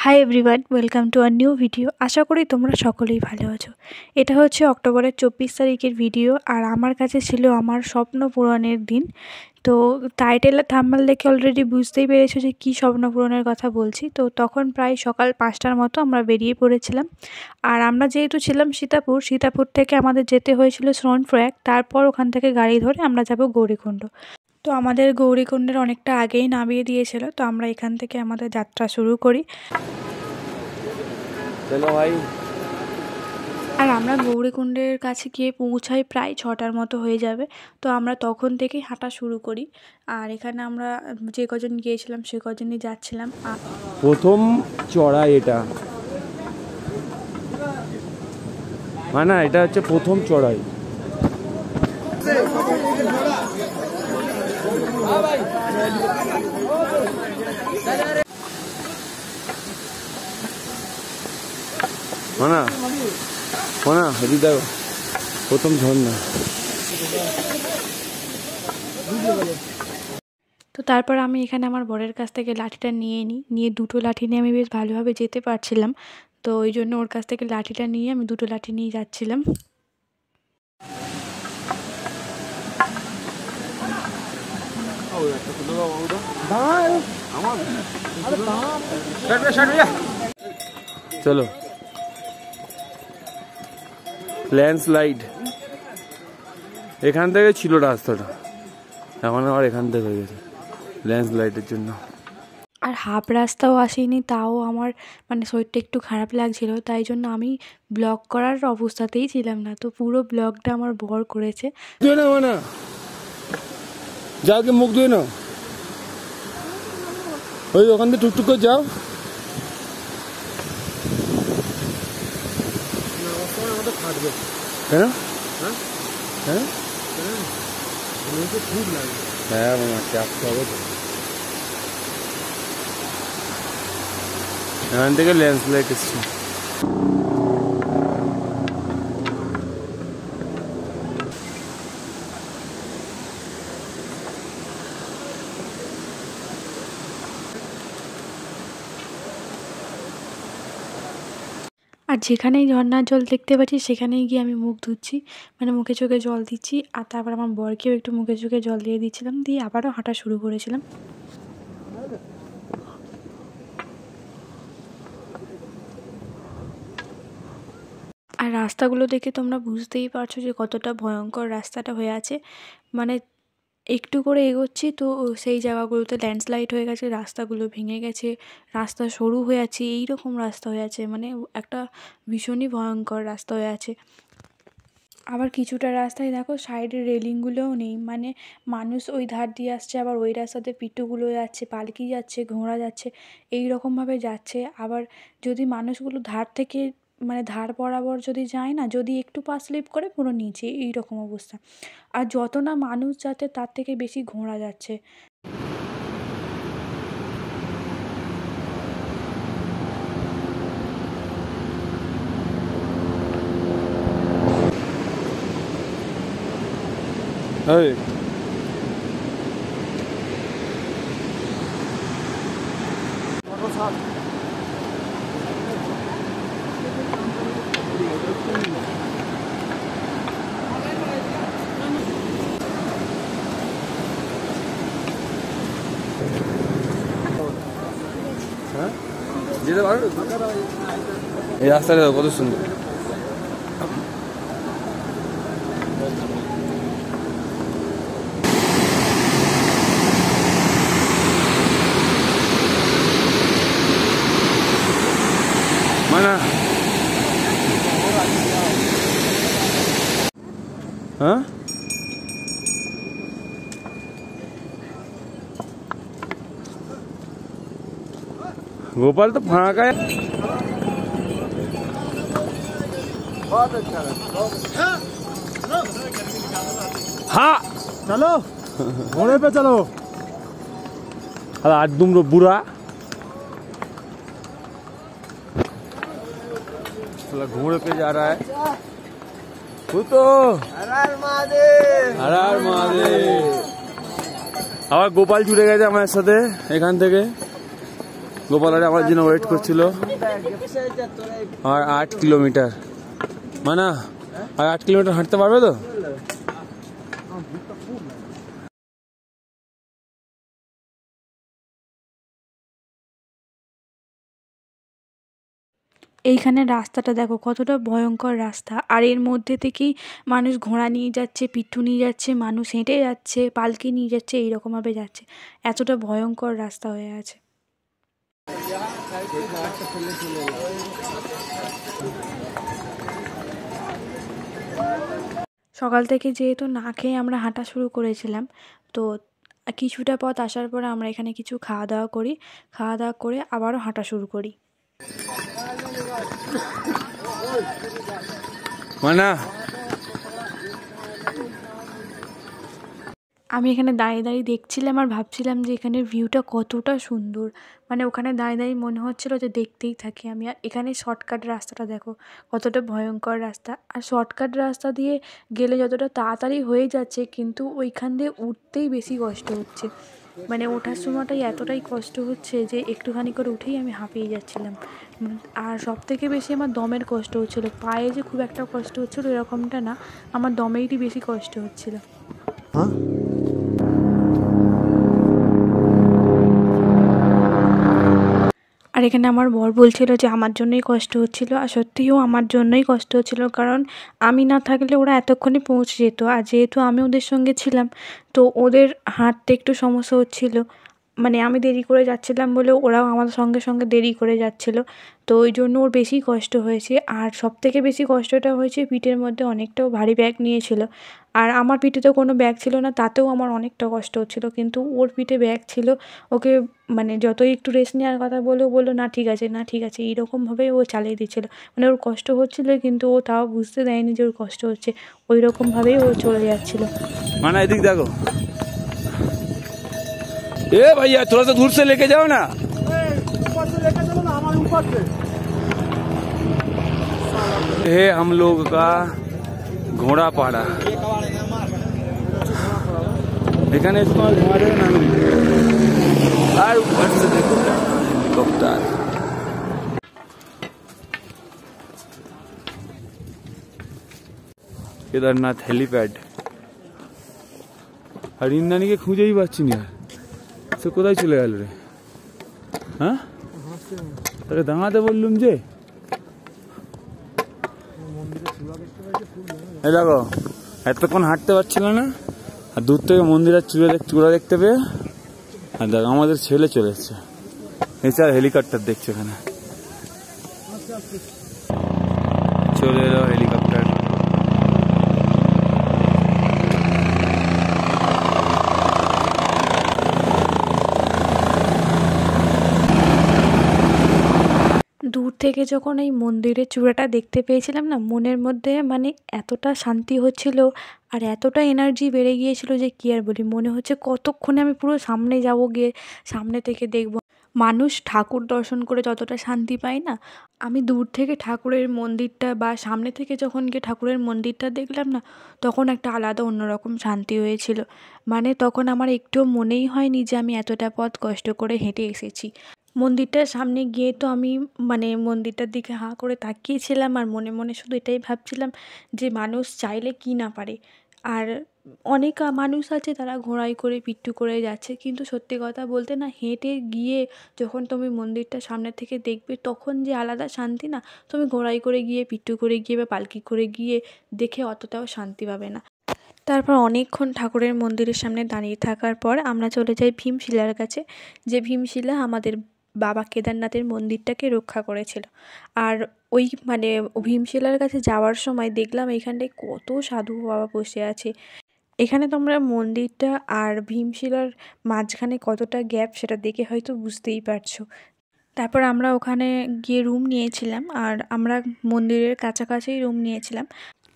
High everyone, welcome to a new video. আশা করি তোমরা সকলেই ভালো আছো। এটা হচ্ছে অক্টোবরের 24 তারিখের ভিডিও, আর আমার কাছে ছিল আমার স্বপ্ন পূরণের দিন। তো টাইটেল আর থাম্বনেল দেখে অলরেডি বুঝতেই পেরেছো যে কী স্বপ্ন পূরণের কথা বলছি। তো তখন প্রায় সকাল 5টার মতো আমরা বেরিয়ে পড়েছিলাম। আর আমরা যেহেতু ছিলাম সীতাপুর থেকে আমাদের যেতে হয়েছিল সোনপ্রয়াগ, তারপর ওখান থেকে গাড়ি ধরে আমরা যাব গৌরীকুণ্ড। তো আমাদের গৌরীকুণ্ডের অনেকটা আগেই নামিয়ে দিয়েছিল, তো আমরা এখান থেকে আমাদের যাত্রা শুরু করি। আর আমরা গৌরীকুণ্ডের কাছে গিয়ে পৌঁছাই প্রায় 6টার মতো হয়ে যাবে। তো আমরা তখন থেকেই হাঁটা শুরু করি। আর এখানে আমরা যে কজন গিয়েছিলাম সে কজনই যাচ্ছিলাম। প্রথম চড়াই এটা, না এটা হচ্ছে প্রথম চড়াই। এদিকে দেখো, প্রথম ঝর্ণা। তো তারপর আমি এখানে আমার বরের কাছ থেকে লাঠিটা নিয়ে দুটো লাঠি নিয়ে আমি বেশ ভালোভাবে যেতে পারছিলাম। তো ওই জন্য ওর কাছ থেকে লাঠিটা নিয়ে আমি দুটো লাঠি নিয়ে যাচ্ছিলাম। চলো, ল্যান্ডস্লাইড এখান থেকে ছিল রাস্তাটা, এখন আবার এখান থেকে হয়ে গেছে ল্যান্ডস্লাইডের জন্য। আর হাফ রাস্তাও আসেনি, তাও আমার শরীরটা একটু খারাপ লাগছিল, তাই জন্য আমি ব্লগ করার অবস্থাতেই ছিলাম না। তো পুরো ব্লগটা আমার বর করেছে। যাকে মুখ ধুয়ে নাও, ওই ওখান থেকে টুকটুক করে যাও। কেন? হ্যাঁ এখান থেকে ল্যান্ডস্লাইড এসছে। আর যেখানেই ঝর্ণার জল দেখতে পাচ্ছি সেখানেই গিয়ে আমি মুখ ধুচ্ছি, মুখে চোখে জল দিচ্ছি। আর তারপর আমার বরকেও একটু মুখে চোখে জল দিয়ে দিচ্ছিলাম, দিয়ে আবারও হাঁটা শুরু করেছিলাম। আর রাস্তাগুলো দেখে তোমরা বুঝতেই পারছো যে কতটা ভয়ঙ্কর রাস্তাটা হয়ে আছে। একটু করে এগোচ্ছি তো সেই জায়গাগুলোতে ল্যান্ডস্লাইড হয়ে গেছে, রাস্তাগুলো ভেঙে গেছে, রাস্তা সরু হয়ে আছে, এইরকম রাস্তা হয়ে আছে, একটা ভীষণই ভয়ঙ্কর রাস্তা হয়ে আছে। আবার কিছুটা রাস্তায় দেখো সাইডের রেলিংগুলোও নেই, মানুষ ওই ধার দিয়ে আসছে, আবার ওই রাস্তাতে পিটুগুলো যাচ্ছে, পালকি যাচ্ছে, ঘোড়া যাচ্ছে, এই রকমভাবে যাচ্ছে। আবার যদি মানুষগুলো ধার থেকে ধার বরাবর যদি যায় না, যদি একটু পা স্লিপ করে পুরো নিচে, এই রকম অবস্থা। আর যত না মানুষ যাচ্ছে তার থেকে বেশি ঘোড়া যাচ্ছে। যেতে পারো, এই রাস্তাটা কত সুন্দর। হ্যাঁ गोपाल तो फाका है। हाँ चलो घोड़े पे चलो। आज तुम लोग बुरा घोड़े पे जा रहा है। तो हर हर महादेव। আবার গোপাল ছুটে গেছে আমার সাথে এখান থেকে। গোপাল আর আমার জন্য ওয়েট করছিল। আর 8 কিলোমিটার, মানে আর 8 কিলোমিটার হাঁটতে পারবে তো? এইখানে রাস্তাটা দেখো কতটা ভয়ঙ্কর রাস্তা, আর এর মধ্যে থেকেই মানুষ ঘোড়া নিয়ে যাচ্ছে, পিঠু নিয়ে যাচ্ছে, মানুষ হেঁটে যাচ্ছে, পালকি নিয়ে যাচ্ছে, এইরকমভাবে যাচ্ছে। এতটা ভয়ঙ্কর রাস্তা হয়ে আছে। সকাল থেকে যেহেতু না খেয়ে আমরা হাঁটা শুরু করেছিলাম, তো কিছুটা পথ আসার পরে আমরা এখানে কিছু খাওয়া দাওয়া করি, খাওয়া দাওয়া করে আবারও হাঁটা শুরু করি। মানে আমি এখানে দাঁড়িয়ে দাঁড়িয়ে দেখছিলাম আর ভাবছিলাম যে এখানের ভিউটা কতটা সুন্দর। মানে ওখানে দাঁড়িয়ে দাঁড়িয়ে মনে হচ্ছিলো যে দেখতেই থাকি আমি। আর এখানে শর্টকাট রাস্তাটা দেখো কতটা ভয়ঙ্কর রাস্তা, আর শর্টকাট রাস্তা দিয়ে গেলে যতটা তাড়াতাড়ি হয়ে যাচ্ছে, কিন্তু ওইখান দিয়ে উঠতেই বেশি কষ্ট হচ্ছে। মানে ওঠার সময়টাই এতটাই কষ্ট হচ্ছে যে একটুখানি করে উঠেই আমি হাঁপিয়ে যাচ্ছিলাম। আর সব থেকে বেশি আমার দমের কষ্ট হচ্ছিলো, পায়ে যে খুব একটা কষ্ট হচ্ছিলো এরকমটা না, আমার দমেরই বেশি কষ্ট হচ্ছিলো। হ্যাঁ, আর এখানে আমার বর বলছিল যে আমার জন্যই কষ্ট হচ্ছিল, আর সত্যিও আমার জন্যই কষ্ট হচ্ছিল, কারণ আমি না থাকলে ওরা এতক্ষণে পৌঁছে যেত। আর যেহেতু আমি ওদের সঙ্গে ছিলাম, তো ওদের হাঁটতে একটু সমস্যা হচ্ছিল। মানে আমি দেরি করে যাচ্ছিলাম বলে ওরাও আমার সঙ্গে সঙ্গে দেরি করে যাচ্ছিল, তো ওই জন্য ওর বেশি কষ্ট হয়েছে। আর সবথেকে বেশি কষ্টটা হয়েছে পিঠের মধ্যে অনেকটাও ভারী ব্যাগ নিয়েছিল, আর আমার পিঠে তো কোনো ব্যাগ ছিল না, তাতেও আমার অনেকটা কষ্ট হচ্ছিল। কিন্তু ওর পিঠে ব্যাগ ছিল, ওকে মানে যতই একটু রেস্ট নেওয়ার কথা বলেও বললো না ঠিক আছে, না ঠিক আছে, এইরকমভাবেই ও চালিয়ে দিচ্ছিলো। মানে ওর কষ্ট হচ্ছিলো কিন্তু ও তাও বুঝতে দেয়নি যে ওর কষ্ট হচ্ছে, ওই রকমভাবেই ও চলে যাচ্ছিলো। মানে এদিক দেখো, ए भैया थोड़ा सा दूर से लेके जाओ ना। ऊपर से लेके चलो ना, हमारे ऊपर से। है हम लोग का घोड़ा पाड़ा, এখানে इसको घुमा देगा ना। और ऊपर से देखो हेलीकॉप्टर, केदारनाथ हेलीपैड। আর ইন্দ্রাণীকে খুঁজেই পাচ্ছি না, সে কোথায় চলে গেল রে? হ্যাঁ, তাকে দাঁড়াতে বললুম যে। এই দেখো এতক্ষণ হাঁটতে পারছিল না, আর দূর থেকে মন্দিরের চূড়া দেখতে পেয়ে, আর দেখো আমাদের ছেলে চলে এসছে, এছাড়া হেলিকপ্টার দেখছে এখানে, চলে এলো হেলিকপ্টার। দূর থেকে যখন এই মন্দিরের চূড়াটা দেখতে পেয়েছিলাম না, মনের মধ্যে মানে এতটা শান্তি হচ্ছিল আর এতটা এনার্জি বেড়ে গিয়েছিল যে কী আর বলি। মনে হচ্ছে কতক্ষণে আমি পুরো সামনে যাব, গিয়ে সামনে থেকে দেখব। মানুষ ঠাকুর দর্শন করে যতটা শান্তি পায় না, আমি দূর থেকে ঠাকুরের মন্দিরটা বা সামনে থেকে যখন গিয়ে ঠাকুরের মন্দিরটা দেখলাম না, তখন একটা আলাদা অন্যরকম শান্তি হয়েছিল। মানে তখন আমার একটুও মনেই হয়নি যে আমি এতটা পথ কষ্ট করে হেঁটে এসেছি। মন্দিরটার সামনে গিয়ে তো আমি মানে মন্দিরটার দিকে হাঁ করে তাকিয়েছিলাম, আর মনে মনে শুধু এটাই ভাবছিলাম যে মানুষ চাইলে কি না পারে। আর অনেক মানুষ আছে তারা ঘোড়ায় করে পিট্টু করে যাচ্ছে, কিন্তু সত্যি কথা বলতে না, হেঁটে গিয়ে যখন তুমি মন্দিরটা সামনে থেকে দেখবে, তখন যে আলাদা শান্তি না, তুমি ঘোড়ায় করে গিয়ে, পিট্টু করে গিয়ে বা পালকি করে গিয়ে দেখে অতটাও শান্তি পাবে না। তারপর অনেকক্ষণ ঠাকুরের মন্দিরের সামনে দাঁড়িয়ে থাকার পর আমরা চলে যাই ভীমশিলার কাছে, যে ভীমশিলা আমাদের বাবা কেদারনাথের মন্দিরটাকে রক্ষা করেছিল। আর ওই মানে ভীমশিলার কাছে যাওয়ার সময় দেখলাম এইখানটায় কত সাধু বাবা বসে আছে। এখানে তোমরা মন্দিরটা আর ভীমশিলার মাঝখানে কতটা গ্যাপ সেটা দেখে হয়তো বুঝতেই পারছো। তারপর আমরা ওখানে গিয়ে রুম নিয়েছিলাম, আর আমরা মন্দিরের কাছাকাছি রুম নিয়েছিলাম।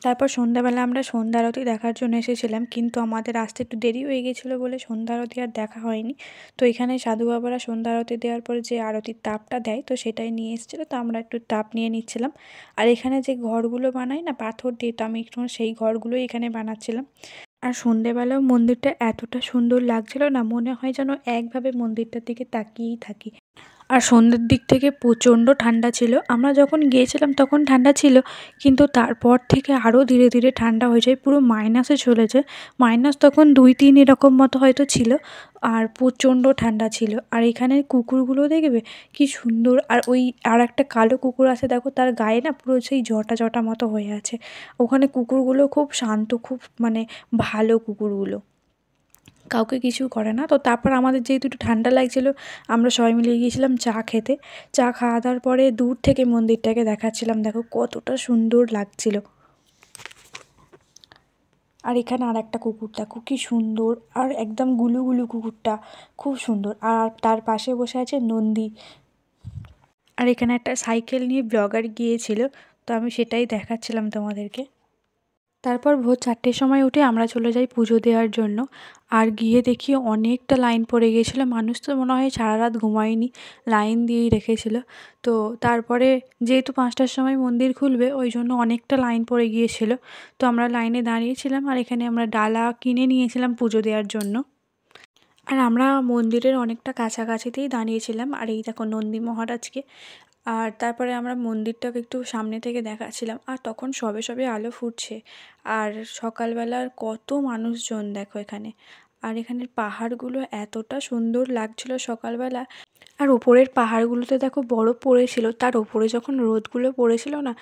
তারপর সন্ধ্যাবেলা আমরা সন্ধ্যা আরতি দেখার জন্য এসেছিলাম, কিন্তু আমাদের আসতে একটু দেরি হয়ে গেছিলো বলে সন্ধ্যা আরতি আর দেখা হয়নি। তো এখানে সাধু বাবারা সন্ধ্যা আরতি দেওয়ার পরে যে আরতির তাপটা দেয়, তো সেটাই নিয়ে এসেছিলো, তো আমরা একটু তাপ নিয়ে নিচ্ছিলাম। আর এখানে যে ঘরগুলো বানায় না পাথর দিয়ে, তো আমি একটু সেই ঘরগুলোই এখানে বানাচ্ছিলাম। আর সন্ধ্যেবেলাও মন্দিরটা এতটা সুন্দর লাগছিল না, মনে হয় যেন একভাবে মন্দিরটার দিকে তাকিয়েই থাকি। আর সন্ধ্যের দিক থেকে প্রচণ্ড ঠান্ডা ছিল। আমরা যখন গিয়েছিলাম তখন ঠান্ডা ছিল, কিন্তু তারপর থেকে আরও ধীরে ধীরে ঠান্ডা হয়ে যায়, পুরো মাইনাসে চলে যায়। মাইনাস তখন 2-3 এরকম মতো হয়তো ছিল, আর প্রচণ্ড ঠান্ডা ছিল। আর এখানে কুকুরগুলো দেখবে কি সুন্দর। আর ওই আর একটা কালো কুকুর আছে দেখো, তার গায়ে না পুরো সেই জটা জটা মতো হয়ে আছে। ওখানে কুকুরগুলো খুব শান্ত, খুব মানে ভালো কুকুরগুলো, কাউকে কিছু করে না। তো তারপর আমাদের যেহেতু একটু ঠান্ডা লাগছিল, আমরা সবাই মিলে গিয়েছিলাম চা খেতে। চা খাওয়া দাওয়ার পরে দূর থেকে মন্দিরটাকে দেখাচ্ছিলাম, দেখো কতটা সুন্দর লাগছিল। আর এখানে আর একটা কুকুর দেখো কি সুন্দর, আর একদম গুলু গুলু কুকুরটা, খুব সুন্দর। আর তার পাশে বসে আছে নন্দী। আর এখানে একটা সাইকেল নিয়ে ব্লগার গিয়েছিল, তো আমি সেটাই দেখাচ্ছিলাম তোমাদেরকে। তারপর ভোর 4টের সময় উঠে আমরা চলে যাই পুজো দেওয়ার জন্য। আর গিয়ে দেখি অনেকটা লাইন পড়ে গিয়েছিলো, মানুষ তো মনে হয় সারা রাত ঘুমায়নি, লাইন দিয়েই রেখেছিল। তো তারপরে যেহেতু 5টার সময় মন্দির খুলবে, ওই জন্য অনেকটা লাইন পড়ে গিয়েছিল। তো আমরা লাইনে দাঁড়িয়েছিলাম, আর এখানে আমরা ডালা কিনে নিয়েছিলাম পুজো দেওয়ার জন্য। আর আমরা মন্দিরের অনেকটা কাছাকাছিতেই দাঁড়িয়েছিলাম। আর এই দেখো নন্দী মহারাজকে। আর তারপরে আমরা মন্দিরটাকে একটু সামনে থেকে দেখাচ্ছিলাম। আর তখন সবে সবে আলো ফুটছে, আর সকালবেলার কত মানুষজন দেখো এখানে। আর এখানের পাহাড়গুলো এতটা সুন্দর লাগছিল সকালবেলা। আর ওপরের পাহাড়গুলোতে দেখো বরফ পড়েছিল, তার ওপরে যখন রোদগুলো পড়েছিল না,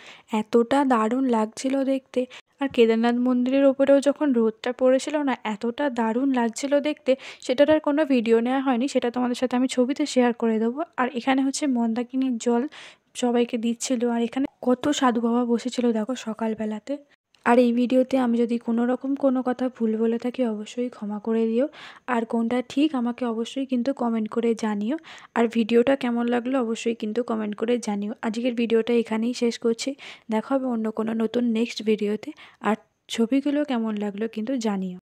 এতটা দারুণ লাগছিল দেখতে। আর কেদারনাথ মন্দিরের ওপরেও যখন রোদটা পড়েছিল না, এতটা দারুণ লাগছিল দেখতে। সেটার আর কোনো ভিডিও নেওয়া হয়নি, সেটা তোমাদের সাথে আমি ছবিতে শেয়ার করে দেবো। আর এখানে হচ্ছে মন্দাকিনীর জল সবাইকে দিচ্ছিল। আর এখানে কত সাধু বাবা বসেছিল দেখো সকালবেলাতে। আর এই ভিডিওতে আমি যদি কোনো রকম কোনো কথা ভুল বলে থাকি, অবশ্যই ক্ষমা করে দিও। আর কোনটা ঠিক আমাকে অবশ্যই কিন্তু কমেন্ট করে জানিও। আর ভিডিওটা কেমন লাগলো অবশ্যই কিন্তু কমেন্ট করে জানিও। আজকের ভিডিওটা এখানেই শেষ করছি, দেখা হবে অন্য কোনো নতুন নেক্সট ভিডিওতে। আর ছবিগুলো কেমন লাগলো কিন্তু জানিও।